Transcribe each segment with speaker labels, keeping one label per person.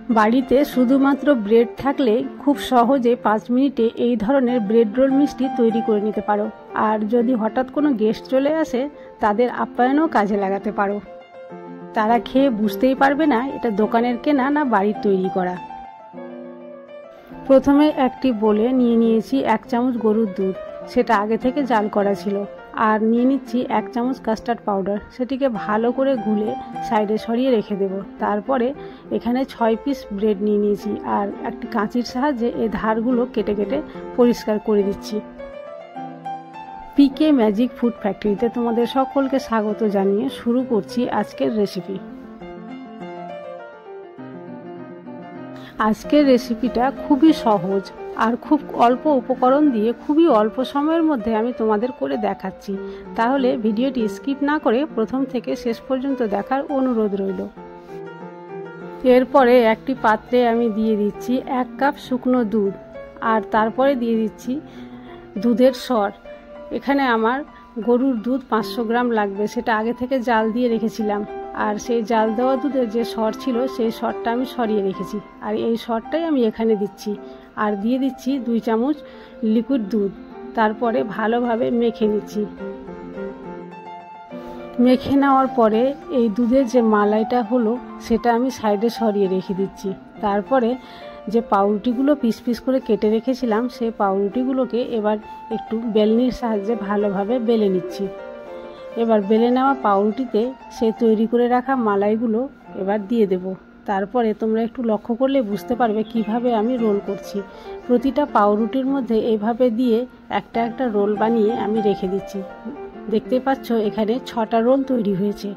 Speaker 1: বাড়িতে শুধুমাত্র ব্রেড থাকলে খুব সহজে 5 মিনিটে এই ধরনের ব্রেড রোল মিষ্টি তৈরি করে নিতে পারো। আর যদি হঠাৎ কোনো গেস্ট চলে আসে তাদের আপ্যায়নেও কাজে লাগাতে পারো। তারা খেয়ে বুঝতেই পারবে না এটা দোকানের কেনা না বাড়ির তৈরি করা। প্রথমে একটি বোলে নিয়ে নিয়েছি 1 চামচ গরুর দুধ, সেটা আগে থেকে জাল করা ছিল। আর নিয়ে নিচ্ছি 1 চামচ কাস্টার্ড পাউডার, সেটিকে ভালো করে গুলে সাইডে সরিয়ে রেখে দেব। তারপরে এখানে 6 পিস ব্রেড নিয়ে নিয়েছি আর একটি কাঁচির সাহায্যে এই ধারগুলো কেটে কেটে পরিষ্কার করে দিচ্ছি। পিকে ম্যাজিক ফুড ফ্যাক্টরিতে তোমাদের সকলকে স্বাগত জানিয়ে শুরু করছি আজকের রেসিপি। আজকের রেসিপিটা খুবই সহজ আর খুব অল্প উপকরণ দিয়ে খুবই অল্প সময়ের মধ্যে আমি তোমাদের করে দেখাচ্ছি। তাহলে ভিডিওটি স্কিপ না করে প্রথম থেকে শেষ পর্যন্ত দেখার অনুরোধ রইল। এরপরে একটি পাত্রে আমি দিয়ে দিচ্ছি 1 কাপ শুকনো দুধ আর তারপরে দিয়ে দিচ্ছি দুধের সর। এখানে আমার গরুর দুধ 500 গ্রাম লাগবে, সেটা আগে থেকে জাল দিয়ে রেখেছিলাম। আর সেই জাল দেওয়া দুধের যে সর ছিল সেই সরটা আমি সরিয়ে রেখেছি আর এই সরটাই আমি এখানে দিচ্ছি। আর দিয়ে দিচ্ছি 2 চামচ লিকুইড দুধ। তারপরে ভালোভাবে মেখে নিচ্ছি। মেখে নেওয়ার পরে এই দুধের যে মালাইটা হলো সেটা আমি সাইডে সরিয়ে রেখে দিচ্ছি। তারপরে যে পাউরুটিগুলো পিস পিস করে কেটে রেখেছিলাম সেই পাউরুটিগুলোকে এবার একটু বেলনির সাহায্যে ভালোভাবে বেলে নিচ্ছি। এবার বেলে নেওয়া পাউরুটিতে সেই তৈরি করে রাখা মালাইগুলো এবার দিয়ে দেব। তারপরে তোমরা একটু লক্ষ্য করলে বুঝতে পারবে কিভাবে আমি রোল করছি। প্রতিটা পাউরুটির মধ্যে এইভাবে দিয়ে একটা একটা রোল বানিয়ে আমি রেখে দিচ্ছি। দেখতেই পাচ্ছ এখানে 6টা রোল তৈরি হয়েছে।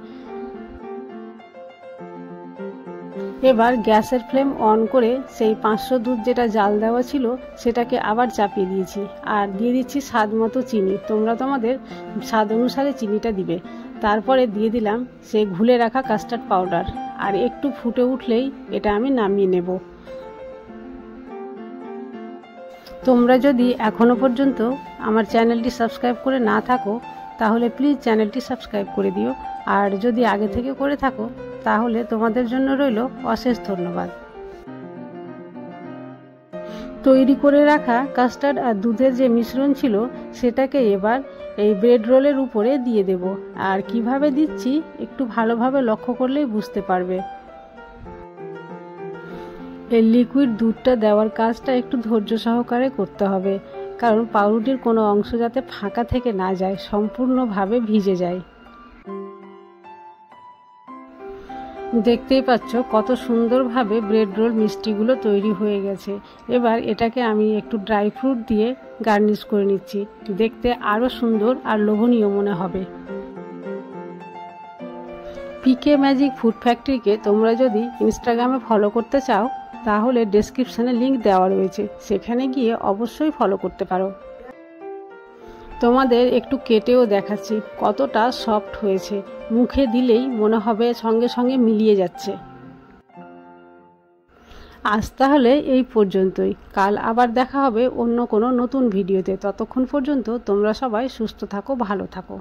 Speaker 1: এবার গ্যাসের ফ্লেম অন করে সেই 500 দুধ যেটা জাল দেওয়া ছিল সেটাকে আবার চাপিয়ে দিয়েছি আর দিয়ে দিচ্ছি স্বাদ মতো চিনি। তোমরা তোমাদের স্বাদ অনুসারে চিনিটা দিবে। তারপরে দিয়ে দিলাম সেই ঘুলে রাখা কাস্টার্ড পাউডার আর একটু ফুটে উঠলেই এটা আমি নামিয়ে নেব। তোমরা যদি এখনো পর্যন্ত আমার চ্যানেলটি সাবস্ক্রাইব করে না থাকো তাহলে প্লিজ চ্যানেলটি সাবস্ক্রাইব করে দিও। আর যদি আগে থেকে করে থাকো তাহলে তোমাদের জন্য রইল অশেষ ধন্যবাদ। তৈরি করে রাখা কাস্টার্ড আর দুধের যে মিশ্রণ ছিল সেটাকে এবার এই ব্রেড রোলের উপরে দিয়ে দেব। আর কিভাবে দিচ্ছি একটু ভালোভাবে লক্ষ্য করলেই বুঝতে পারবে। এই লিকুইড দুধটা দেওয়ার কাজটা একটু ধৈর্য সহকারে করতে হবে, কারণ পাউরুটির কোনো অংশ যাতে ফাঁকা থেকে না যায়, সম্পূর্ণভাবে ভিজে যায়। দেখতেই পাচ্ছ কত সুন্দরভাবে ব্রেড রোল মিষ্টিগুলো তৈরি হয়ে গেছে। এবার এটাকে আমি একটু ড্রাই ফ্রুট দিয়ে গার্নিশ করে নিচ্ছি, দেখতে আরও সুন্দর আর লোভনীয় মনে হবে। পিকে ম্যাজিক ফুড ফ্যাক্টরিকে তোমরা যদি ইনস্টাগ্রামে ফলো করতে চাও তাহলে ডেসক্রিপশানে লিংক দেওয়া রয়েছে, সেখানে গিয়ে অবশ্যই ফলো করতে পারো। তোমাদের একটু কেটেও দেখাচ্ছি কতটা সফট হয়েছে, মুখে দিলেই মনে হবে সঙ্গে সঙ্গে মিলিয়ে যাচ্ছে। আজ তাহলে এই পর্যন্তই। কাল আবার দেখা হবে অন্য কোনো নতুন ভিডিওতে। ততক্ষণ পর্যন্ত তোমরা সবাই সুস্থ থাকো, ভালো থাকো।